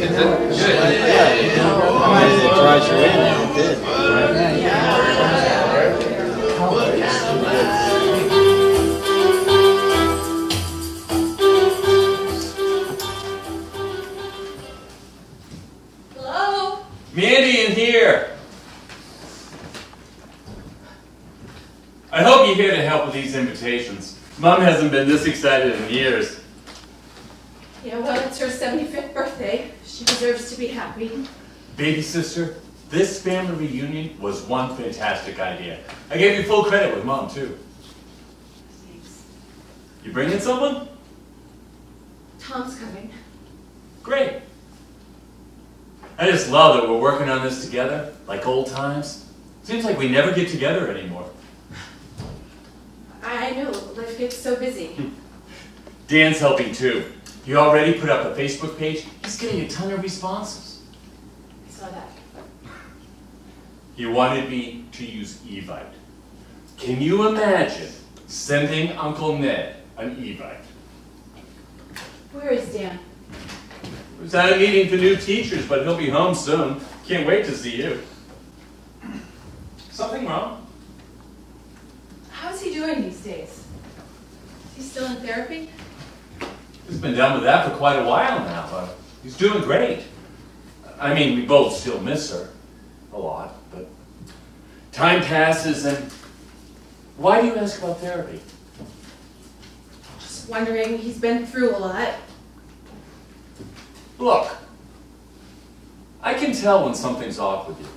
It draws you in. It did. Hello? Mandy in here. I hope you're here to help with these invitations. Mom hasn't been this excited in years. Yeah, well, it's her 75th birthday. She deserves to be happy. Baby sister, this family reunion was one fantastic idea. I gave you full credit with Mom, too. Thanks. You bringing someone? Tom's coming. Great. I just love that we're working on this together, like old times. Seems like we never get together anymore. I know, life gets so busy. Dan's helping, too. He already put up a Facebook page. He's getting a ton of responses. I saw that. He wanted me to use Evite. Can you imagine sending Uncle Ned an Evite? Where is Dan? He was out meeting the new teachers, but he'll be home soon. Can't wait to see you. Something wrong? How's he doing these days? Is he still in therapy? He's been done with that for quite a while now, but he's doing great. I mean, we both still miss her a lot, but time passes and... Why do you ask about therapy? Just wondering, he's been through a lot. Look, I can tell when something's off with you.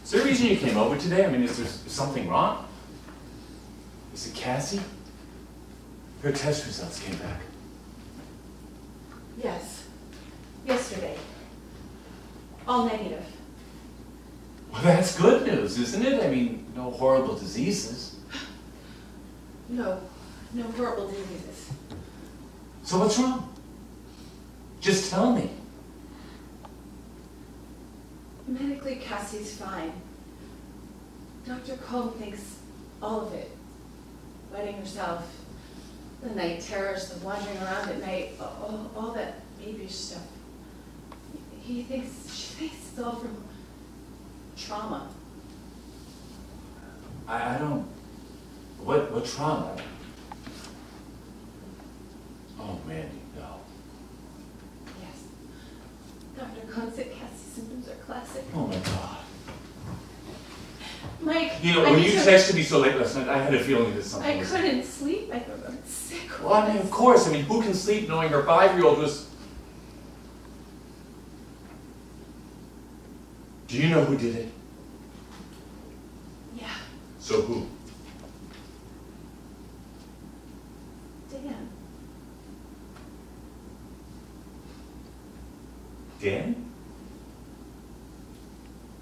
Is there a reason you came over today? I mean, is there something wrong? Is it Cassie? Her test results came back. Yes. Yesterday. All negative. Well, that's good news, isn't it? I mean, no horrible diseases. No horrible diseases. So what's wrong? Just tell me. Medically, Cassie's fine. Dr. Cohn thinks all of it. Wetting herself, the night terrors, the wandering around at night, all that babyish stuff. She thinks it's all from trauma. I don't... What trauma? Oh, Mandy, no. Yes. Dr. Cohn said Cassie's symptoms are classic. Oh, my God. Mike, You know, when you texted me so late last night, I had a feeling that something I was... couldn't sleep. I thought I was sick. Well, I mean, of course. I mean, who can sleep knowing her 5-year-old was... Do you know who did it? Yeah. So who? Dan. Dan?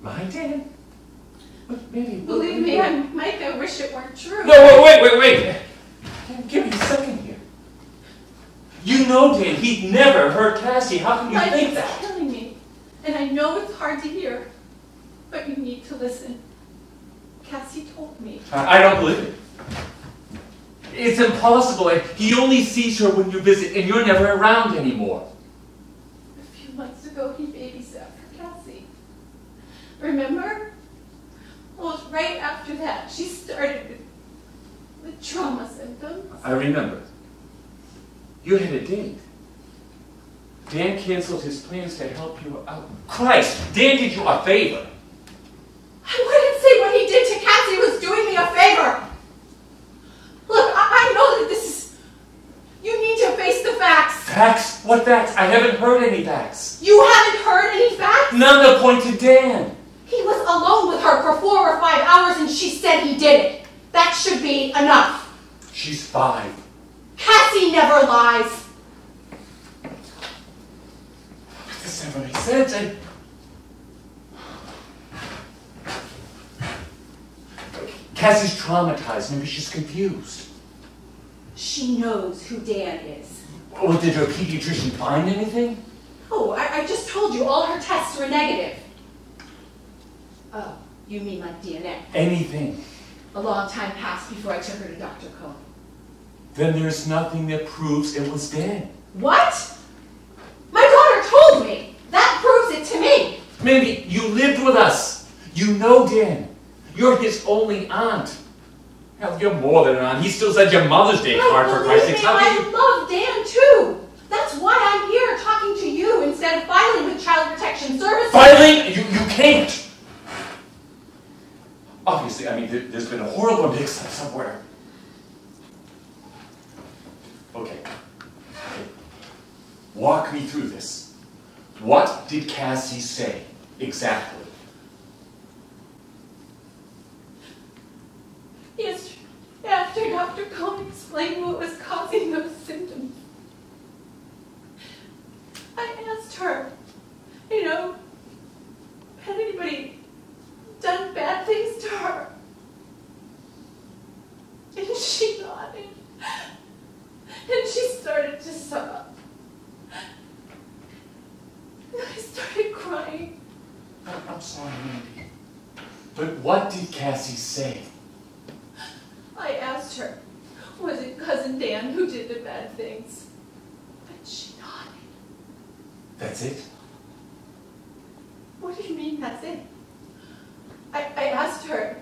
My Dan? But maybe... Believe me, Mike, I wish it weren't true. No, wait. Give me a second here. You know Dan, he'd never hurt Cassie. How can you Mike, think it's that? killing me. And I know it's hard to hear, but you need to listen. Cassie told me. I don't believe it. It's impossible. He only sees her when you visit, and you're never around anymore. A few months ago, he babysat for Cassie. Remember? Well, it was right after that. She started with trauma symptoms. I remember. You had a date. Dan canceled his plans to help you out. Christ, Dan did you a favor. I wouldn't say what he did to Cassie was doing me a favor. Look, I know that this is... You need to face the facts. Facts? What facts? I haven't heard any facts. You haven't heard any facts? None that point to Dan. He was alone with her for 4 or 5 hours and she said he did it. That should be enough. She's 5. Cassie never lies. This never makes sense. Cassie's traumatized. Maybe she's confused. She knows who Dan is. Well, did her pediatrician find anything? Oh, I just told you all her tests were negative. Oh, you mean like DNA? Anything. A long time passed before I took her to Dr. Cohn. Then there's nothing that proves it was Dan. What? My daughter told me. That Mandy, you lived with us. You know Dan. You're his only aunt. Hell, you're more than an aunt. He still said your Mother's Day card for Christ's sake. How can you... I love Dan too. That's why I'm here talking to you instead of filing with Child Protection Services. Filing? You can't. Obviously, I mean, there's been a horrible mix-up somewhere. Okay. Walk me through this. What did Cassie say exactly? Yes, after Dr. Cohn explained what was causing those symptoms, I asked her, had anybody done bad things to her? And she nodded. And she started to sob. And I started crying. I'm sorry, Mandy. But what did Cassie say? I asked her, was it Cousin Dan who did the bad things? But she nodded. That's it? What do you mean, that's it? I asked her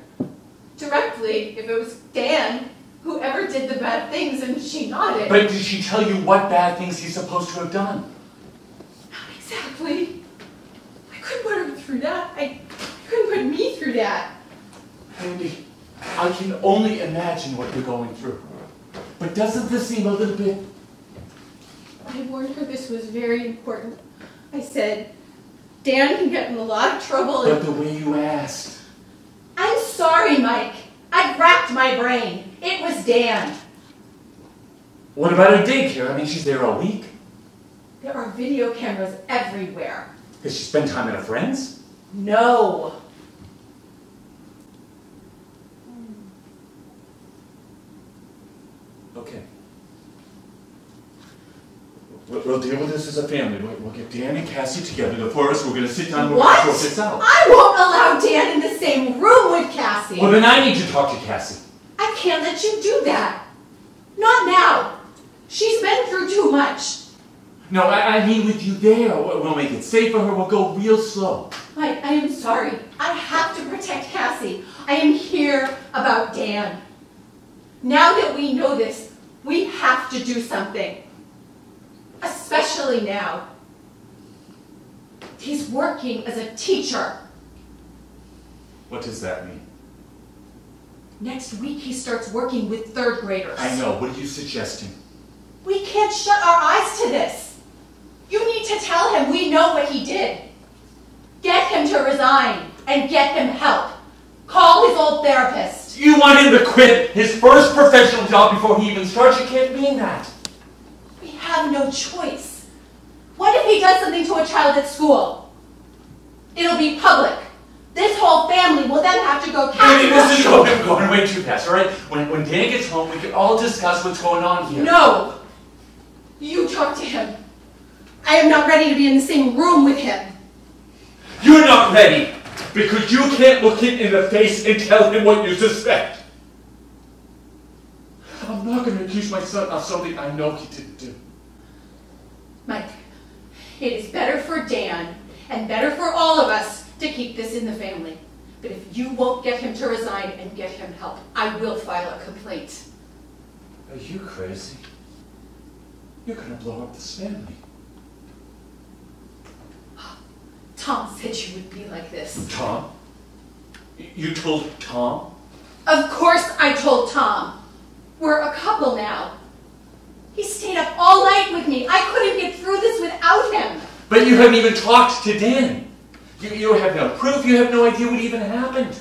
directly if it was Dan who ever did the bad things, and she nodded. But did she tell you what bad things he's supposed to have done? Not exactly. I couldn't put her through that. I couldn't put me through that. Mandy, I can only imagine what you're going through. But doesn't this seem a little bit... I warned her this was very important. I said, Dan can get in a lot of trouble. But the way you asked... I'm sorry, Mike. I've racked my brain. It was Dan. What about her daycare? I mean, she's there all week. There are video cameras everywhere. Does she spend time with her friends? No. Okay. We'll deal with this as a family. We'll get Dan and Cassie together. The four of us, we're going to sit down and we'll sort this out. I won't allow Dan in the same room with Cassie. Well, then I need to talk to Cassie. I can't let you do that. Not now. She's been through too much. No, I mean with you there. We'll make it safe for her. We'll go real slow. I am sorry. I have to protect Cassie. I am here about Dan. Now that we know this, we have to do something. Especially now. He's working as a teacher. What does that mean? Next week he starts working with third graders. I know. What are you suggesting? We can't shut our eyes to this. You need to tell him we know what he did. Get him to resign and get him help. Call his old therapist. You want him to quit his first professional job before he even starts? You can't mean that. We have no choice. What if he does something to a child at school? It'll be public. This whole family will then have to go Hey, this is going way too fast, all right? When Dan gets home, we can all discuss what's going on here. No. You talk to him. I am not ready to be in the same room with him. You're not ready because you can't look him in the face and tell him what you suspect. I'm not going to accuse my son of something I know he didn't do. Mike, it is better for Dan and better for all of us to keep this in the family. But if you won't get him to resign and get him help, I will file a complaint. Are you crazy? You're going to blow up this family. Tom said you would be like this. Tom? You told Tom? Of course I told Tom. We're a couple now. He stayed up all night with me. I couldn't get through this without him. But you haven't even talked to Dan. You have no proof. You have no idea what even happened.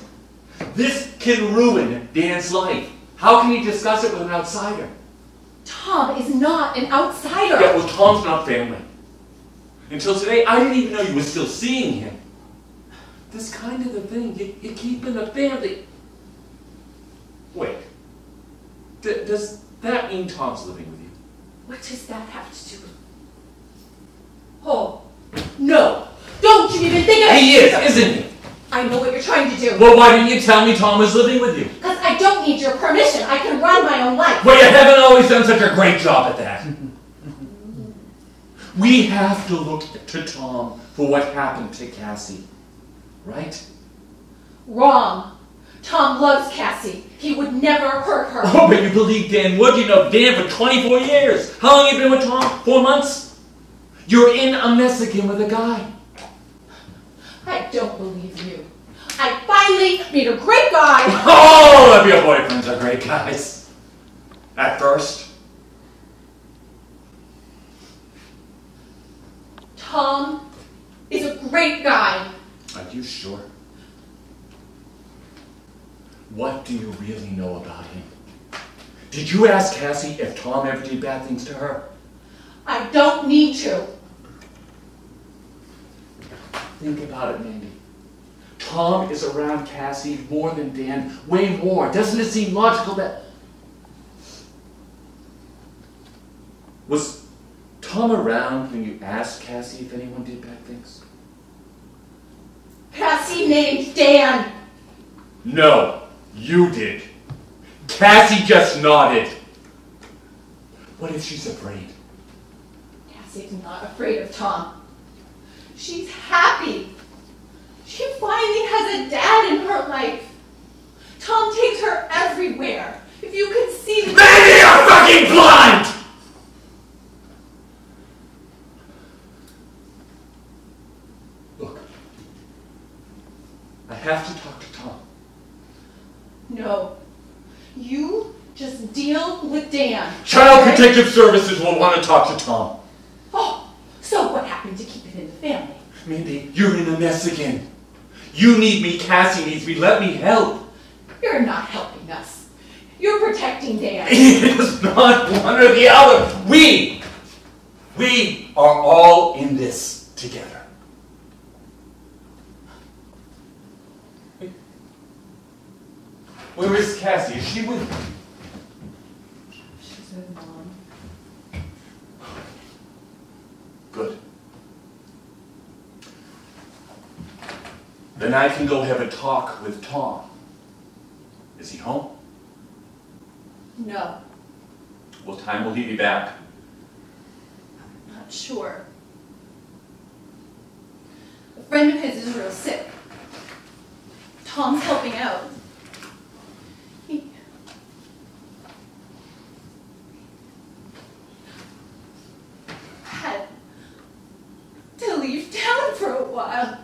This can ruin Dan's life. How can you discuss it with an outsider? Tom is not an outsider. Yeah, well, Tom's not family. Until today, I didn't even know you were still seeing him. This kind of a thing, you keep in the family. Wait. Does that mean Tom's living with you? What does that have to do with... Oh, no. Don't you even think of it. He is, isn't he? I know what you're trying to do. Well, why didn't you tell me Tom was living with you? Because I don't need your permission. I can run my own life. Well, you haven't always done such a great job at that. We have to look to Tom for what happened to Cassie. right? Wrong. Tom loves Cassie. He would never hurt her. Oh, but you believe Dan would. You know Dan for 24 years. How long have you been with Tom? 4 months? You're in a mess again with a guy. I don't believe you. I finally meet a great guy. All of your boyfriends are great guys. At first. Tom is a great guy. Are you sure? What do you really know about him? Did you ask Cassie if Tom ever did bad things to her? I don't need to. Think about it, Mandy. Tom is around Cassie more than Dan, way more. Doesn't it seem logical that... Was Tom around when you asked Cassie if anyone did bad things? Cassie named Dan. No, you did. Cassie just nodded. What if she's afraid? Cassie's not afraid of Tom. She's happy. She finally has a dad in her life. Tom takes her everywhere. If you could see the... Maybe you're fucking blind! Look, I have to talk to Tom. No. You just deal with Dan. Child Protective Services will want to talk to Tom. Oh, so what happened to keep it in the family? Mindy, you're in a mess again. You need me, Cassie needs me, let me help. You're not helping us. You're protecting Dan. It is not one or the other. We are all in this together. Where is Cassie? Is she with... She's with Mom. Good. Then I can go have a talk with Tom. Is he home? No, What time will he be back? not sure. A friend of his is real sick. Tom's helping out. He had to leave town for a while.